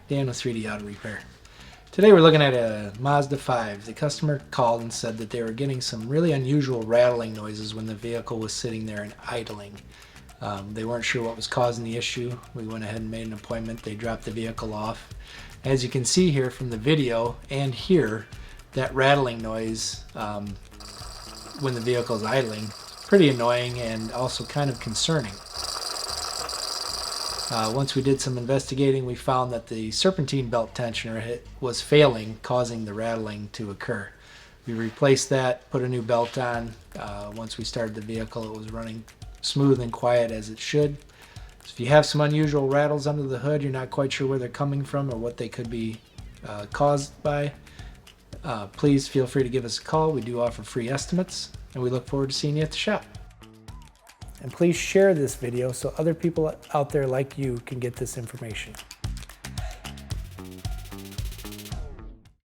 Dan with 3D Auto Repair. Today we're looking at a Mazda 5. The customer called and said that they were getting some really unusual rattling noises when the vehicle was sitting there and idling. They weren't sure what was causing the issue. We went ahead and made an appointment. They dropped the vehicle off. As you can see here from the video and here, that rattling noise when the vehicle is idling, pretty annoying and also kind of concerning. Once we did some investigating, we found that the serpentine belt tensioner was failing, causing the rattling to occur. We replaced that, put a new belt on. Once we started the vehicle, it was running smooth and quiet as it should. So if you have some unusual rattles under the hood, you're not quite sure where they're coming from or what they could be caused by, please feel free to give us a call. We do offer free estimates, and we look forward to seeing you at the shop. And please share this video so other people out there like you can get this information.